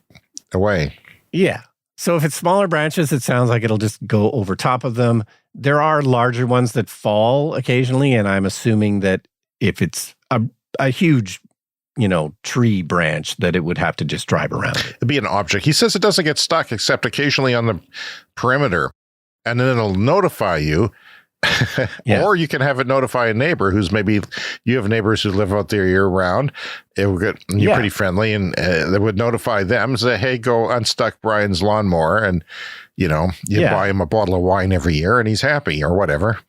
away. Yeah. So if it's smaller branches, it sounds like it'll just go over top of them. There are larger ones that fall occasionally, and I'm assuming that if it's a huge, tree branch, that it would have to just drive around it. It'd be an object. He says it doesn't get stuck except occasionally on the perimeter, and then it'll notify you Yeah. Or you can have it notify a neighbor who's maybe, you have neighbors who live out there year round. You're pretty friendly, and they would notify them, say, hey, go unstuck Brian's lawnmower, and you buy him a bottle of wine every year and he's happy, or whatever.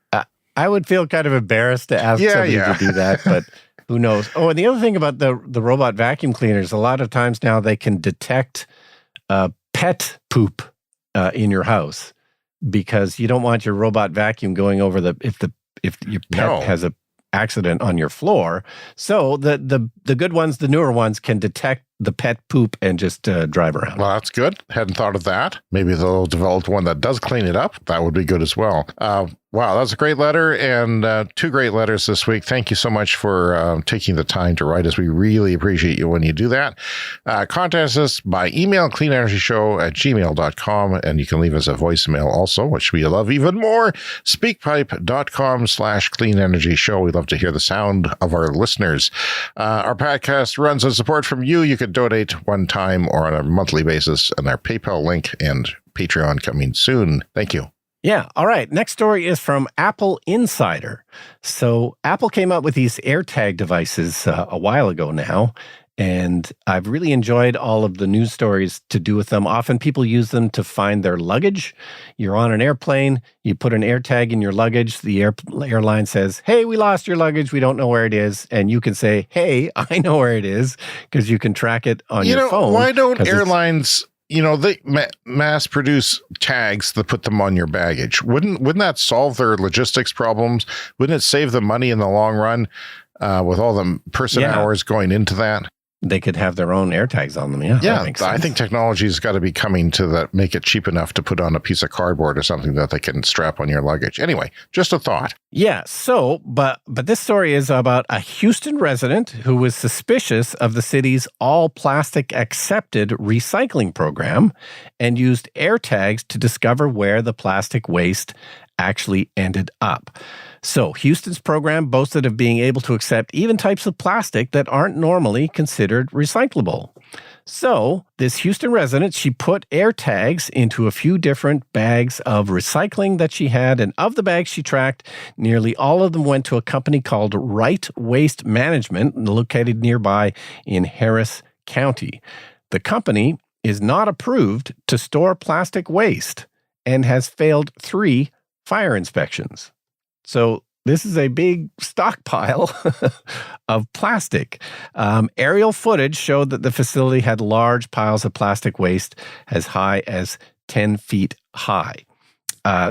I would feel kind of embarrassed to ask somebody to do that, but who knows? Oh, and the other thing about the robot vacuum cleaners, a lot of times now they can detect pet poop in your house, because you don't want your robot vacuum going over if your pet has a accident on your floor. So the good ones, the newer ones, can detect the pet poop and just drive around. Well, that's good. Hadn't thought of that. Maybe they'll develop one that does clean it up. That would be good as well. Wow, that's a great letter, and 2 great letters this week. Thank you so much for taking the time to write us. We really appreciate you when you do that. Contact us by email, cleanenergyshow@gmail.com, and you can leave us a voicemail also, which we love even more. Speakpipe.com/cleanenergyshow. We love to hear the sound of our listeners. Our podcast runs on support from you. You can donate one time or on a monthly basis, and our PayPal link and Patreon coming soon. Thank you. Yeah. All right. Next story is from Apple Insider. So Apple came up with these AirTag devices a while ago now, and I've really enjoyed all of the news stories to do with them. Often people use them to find their luggage. You're on an airplane, you put an AirTag in your luggage, the airline says, hey, we lost your luggage, we don't know where it is. And you can say, hey, I know where it is, because you can track it on your phone. Why don't airlines... they mass produce tags that put them on your baggage. Wouldn't that solve their logistics problems? Wouldn't it save them money in the long run with all the person hours going into that? They could have their own AirTags on them. Yeah, I think technology's got to be coming to that, make it cheap enough to put on a piece of cardboard or something that they can strap on your luggage. Anyway, just a thought. Yeah. So, but this story is about a Houston resident who was suspicious of the city's all plastic accepted recycling program and used AirTags to discover where the plastic waste actually ended up. So Houston's program boasted of being able to accept even types of plastic that aren't normally considered recyclable. So this Houston resident, she put AirTags into a few different bags of recycling that she had, and of the bags she tracked, nearly all of them went to a company called Right Waste Management, located nearby in Harris County. The company is not approved to store plastic waste and has failed 3 fire inspections. So this is a big stockpile of plastic. Aerial footage showed that the facility had large piles of plastic waste as high as 10 feet high.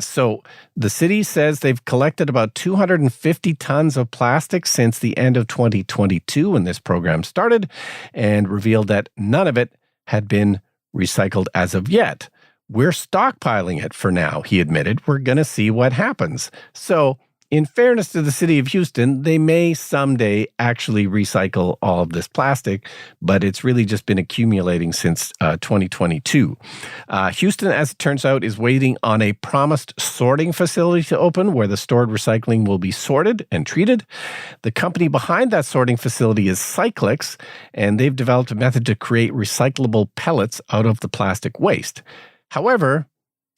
So the city says they've collected about 250 tons of plastic since the end of 2022 when this program started, and revealed that none of it had been recycled as of yet. We're stockpiling it for now, he admitted. We're going to see what happens. So, in fairness to the city of Houston, they may someday actually recycle all of this plastic, but it's really just been accumulating since 2022. Houston, as it turns out, is waiting on a promised sorting facility to open where the stored recycling will be sorted and treated. The company behind that sorting facility is Cyclix, and they've developed a method to create recyclable pellets out of the plastic waste. However,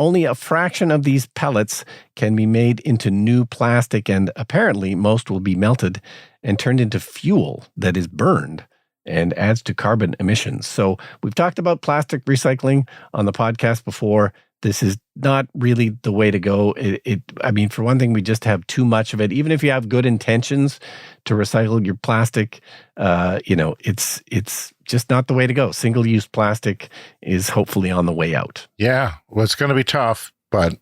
only a fraction of these pellets can be made into new plastic, and apparently most will be melted and turned into fuel that is burned and adds to carbon emissions. So we've talked about plastic recycling on the podcast before. This is not really the way to go. I mean, for one thing, we just have too much of it. Even if you have good intentions to recycle your plastic, it's just not the way to go. Single-use plastic is hopefully on the way out. Yeah, well, it's going to be tough, but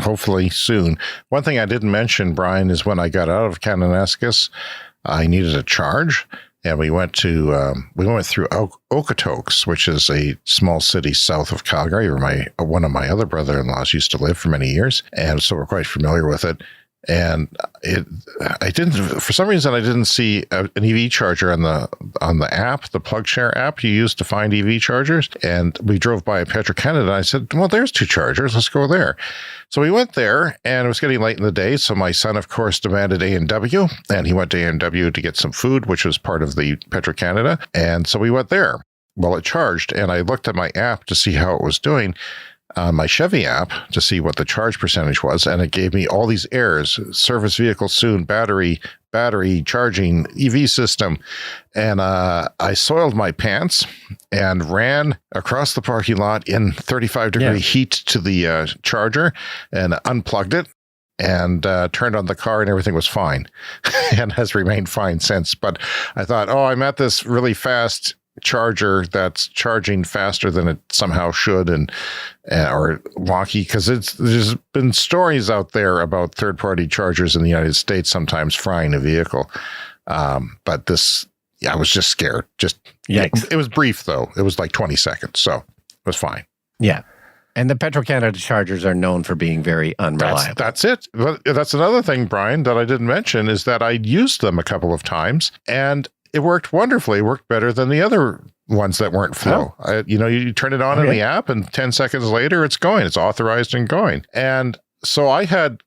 hopefully soon. One thing I didn't mention, Brian, is when I got out of Kananaskis, I needed a charge. And we went through Okotoks, which is a small city south of Calgary, where one of my other brother-in-laws used to live for many years, and so we're quite familiar with it. And for some reason, I didn't see an EV charger on the app, the PlugShare app you use to find EV chargers. And we drove by a Petro-Canada, and I said, well, there's 2 chargers. Let's go there. So we went there, and it was getting late in the day. So my son, of course, demanded A&W, and he went to A&W to get some food, which was part of the Petro-Canada. And so we went there. Well, it charged, and I looked at my app to see how it was doing. on my Chevy app to see what the charge percentage was, and it gave me all these errors: service vehicle soon, battery charging, EV system. And I soiled my pants and ran across the parking lot in 35-degree heat to the charger and unplugged it and turned on the car, and everything was fine and has remained fine since. But I thought, I'm at this really fast charger that's charging faster than it somehow should, and or wonky, because there's been stories out there about third-party chargers in the United States sometimes frying a vehicle. But this, I was just scared. It was brief though. It was like 20 seconds, so it was fine. Yeah. And the Petro-Canada chargers are known for being very unreliable. That's it. But that's another thing, Brian, that I didn't mention, is that I used them a couple of times, and it worked wonderfully. It worked better than the other ones that weren't flow. Oh. You turn it on in the app, and 10 seconds later, it's going. It's authorized and going. And so I had,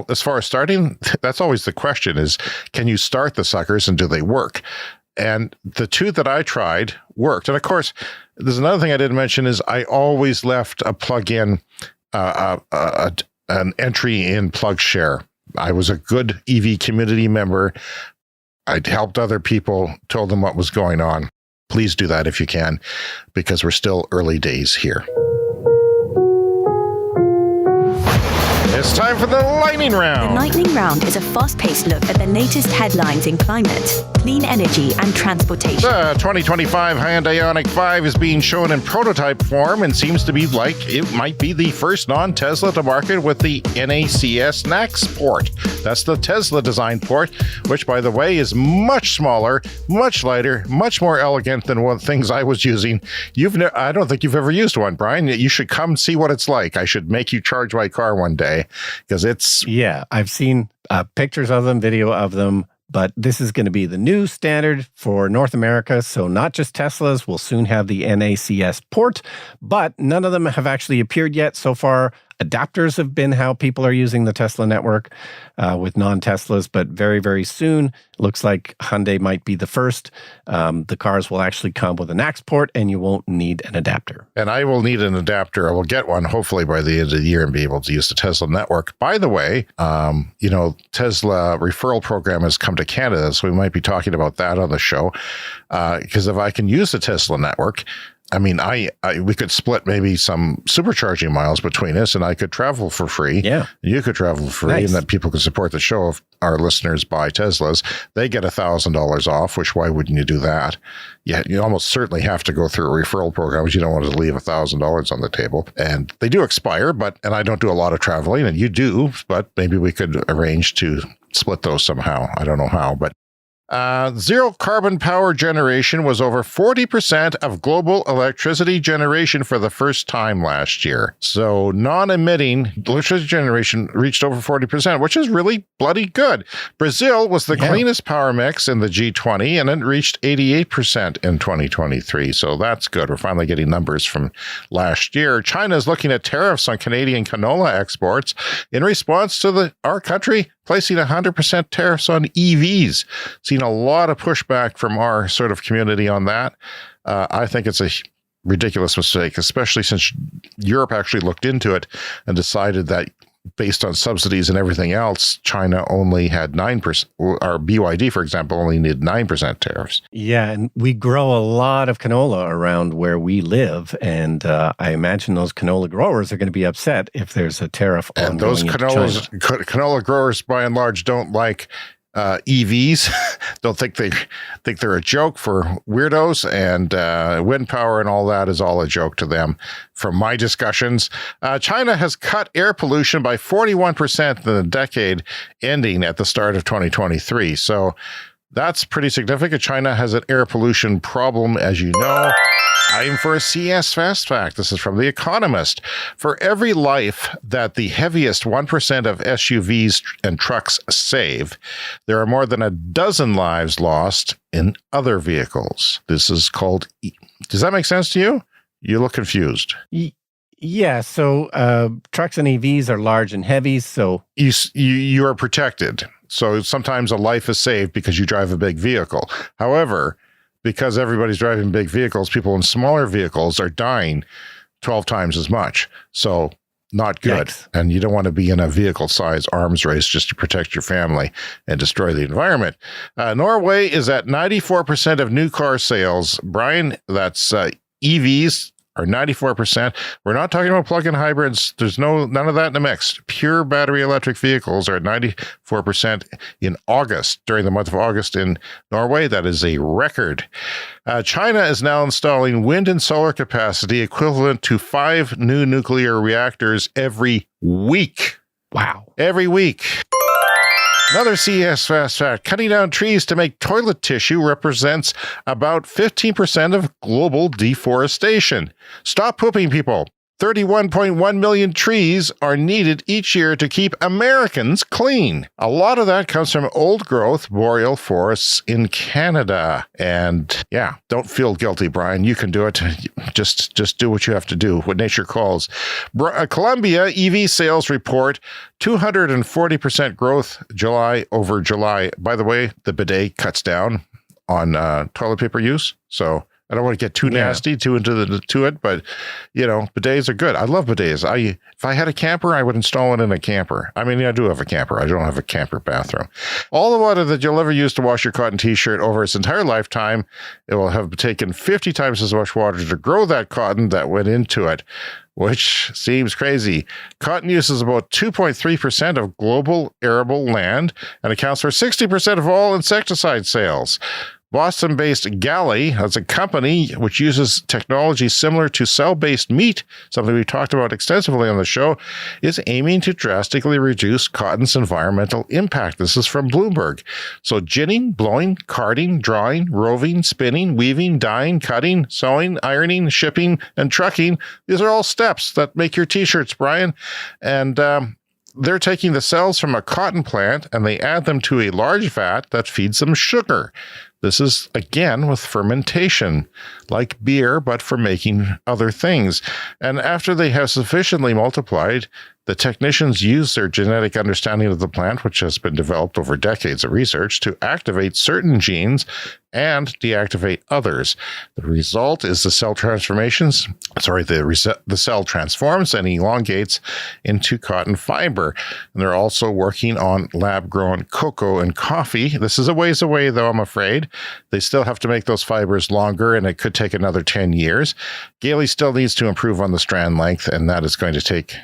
as far as starting, that's always the question is, can you start the suckers and do they work? And the two that I tried worked. And of course, there's another thing I didn't mention is I always left a plug-in, an entry in PlugShare. I was a good EV community member. I'd helped other people, told them what was going on. Please do that if you can, because we're still early days here. It's time for the Lightning Round. The Lightning Round is a fast-paced look at the latest headlines in climate, clean energy, and transportation. The 2025 Hyundai Ioniq 5 is being shown in prototype form and seems to be like it might be the first non-Tesla to market with the NACS NACS port. That's the Tesla design port, which, by the way, is much smaller, much lighter, much more elegant than one things I was using. I don't think you've ever used one, Brian. You should come see what it's like. I should make you charge my car one day. Because I've seen pictures of them, video of them, but this is going to be the new standard for North America. So not just Teslas will soon have the NACS port, but none of them have actually appeared yet. So far, adapters have been how people are using the Tesla network with non-Teslas, but very, very soon, looks like Hyundai might be the first. The cars will actually come with an NACS port, and you won't need an adapter. And I will need an adapter. I will get one hopefully by the end of the year and be able to use the Tesla network. By the way, Tesla referral program has come to Canada, so we might be talking about that on the show. Because if I can use the Tesla network, I mean, we could split maybe some supercharging miles between us, and I could travel for free. Yeah. You could travel for free, and that people could support the show if our listeners buy Teslas. They get $1,000 off, which why wouldn't you do that? Yeah, you almost certainly have to go through a referral program because you don't want to leave $1,000 on the table. And they do expire, and I don't do a lot of traveling, and you do, but maybe we could arrange to split those somehow. I don't know how, but zero carbon power generation was over 40% of global electricity generation for the first time last year. So non-emitting electricity generation reached over 40%, which is really bloody good. Brazil was the cleanest power mix in the G20, and it reached 88% in 2023. So that's good. We're finally getting numbers from last year. China is looking at tariffs on Canadian canola exports in response to our country placing 100% tariffs on EVs. Seen a lot of pushback from our sort of community on that. I think it's a ridiculous mistake, especially since Europe actually looked into it and decided that based on subsidies and everything else, China only had 9%, or BYD, for example, only needed 9% tariffs. Yeah, and we grow a lot of canola around where we live, and I imagine those canola growers are going to be upset if there's a tariff on and those canola growers, by and large, don't like EVs. Don't think they're a joke for weirdos, and wind power and all that is all a joke to them. From my discussions, China has cut air pollution by 41% in the decade ending at the start of 2023. So that's pretty significant. China has an air pollution problem, as you know. Time for a CS Fast Fact. This is from The Economist. For every life that the heaviest 1% of SUVs and trucks save, there are more than a dozen lives lost in other vehicles. This is called... Does that make sense to you? You look confused. Yeah, so trucks and EVs are large and heavy, so... You are protected. So sometimes a life is saved because you drive a big vehicle. However, because everybody's driving big vehicles, people in smaller vehicles are dying 12 times as much. So not good. Yikes. And you don't want to be in a vehicle size arms race just to protect your family and destroy the environment. Norway is at 94% of new car sales. Brian, that's EVs are 94%. We're not talking about plug-in hybrids. There's none of that in the mix. Pure battery electric vehicles are at 94% in August, during the month of August in Norway. That is a record. China is now installing wind and solar capacity equivalent to 5 new nuclear reactors every week. Wow. Every week. Another CES fast fact, cutting down trees to make toilet tissue represents about 15% of global deforestation. Stop pooping, people. 31.1 million trees are needed each year to keep Americans clean. A lot of that comes from old-growth boreal forests in Canada. And yeah, don't feel guilty, Brian. You can do it. Just do what you have to do, what nature calls. Colombia EV sales report 240% growth July over July. By the way, the bidet cuts down on toilet paper use, so I don't want to get too nasty, too into it, but bidets are good. I love bidets. If I had a camper, I would install it in a camper. I mean, I do have a camper. I don't have a camper bathroom. All the water that you'll ever use to wash your cotton t-shirt over its entire lifetime, it will have taken 50 times as much water to grow that cotton that went into it, which seems crazy. Cotton uses about 2.3% of global arable land and accounts for 60% of all insecticide sales. Boston-based Galley, that's a company which uses technology similar to cell-based meat, something we've talked about extensively on the show, is aiming to drastically reduce cotton's environmental impact. This is from Bloomberg. So ginning, blowing, carding, drawing, roving, spinning, weaving, dyeing, cutting, sewing, ironing, shipping, and trucking, these are all steps that make your t-shirts, Brian. And they're taking the cells from a cotton plant and they add them to a large vat that feeds them sugar. This is, again, with fermentation, like beer, but for making other things. And after they have sufficiently multiplied, the technicians use their genetic understanding of the plant, which has been developed over decades of research, to activate certain genes and deactivate others. The result is the cell transforms and elongates into cotton fiber. And they're also working on lab-grown cocoa and coffee. This is a ways away, though, I'm afraid. They still have to make those fibers longer, and it could take another 10 years. Gailey still needs to improve on the strand length, and that is going to take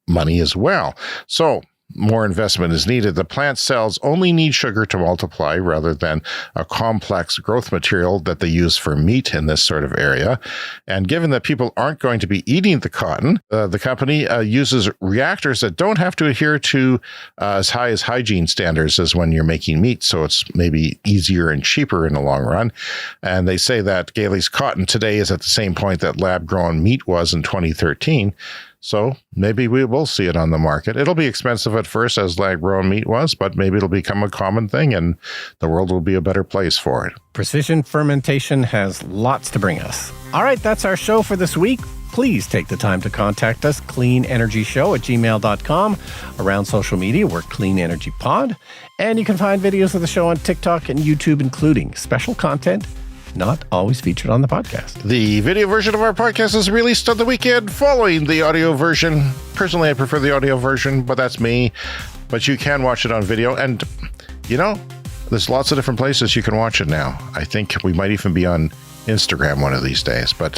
money as well. So more investment is needed. The plant cells only need sugar to multiply rather than a complex growth material that they use for meat in this sort of area. And given that people aren't going to be eating the cotton, the company uses reactors that don't have to adhere to as high as hygiene standards as when you're making meat. So it's maybe easier and cheaper in the long run. And they say that Gailey's cotton today is at the same point that lab-grown meat was in 2013. So maybe we will see it on the market. It'll be expensive at first, as lab-grown meat was, but maybe it'll become a common thing and the world will be a better place for it. Precision fermentation has lots to bring us. All right, that's our show for this week. Please take the time to contact us, cleanenergyshow@gmail.com. Around social media, we're Clean Energy Pod. And you can find videos of the show on TikTok and YouTube, including special content not always featured on the podcast. The video version of our podcast is released on the weekend following the audio version. Personally, I prefer the audio version, but that's me. But you can watch it on video. And, there's lots of different places you can watch it now. I think we might even be on Instagram one of these days, but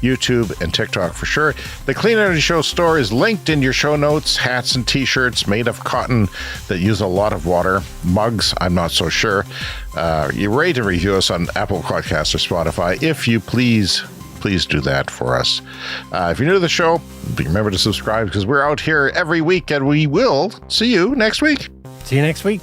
YouTube and TikTok for sure. The Clean Energy Show store is linked in your show notes. Hats and t-shirts made of cotton that use a lot of water. Mugs, I'm not so sure. You rate and review us on Apple Podcasts or Spotify. If you please do that for us. If you're new to the show, remember to subscribe because we're out here every week and we will see you next week. See you next week.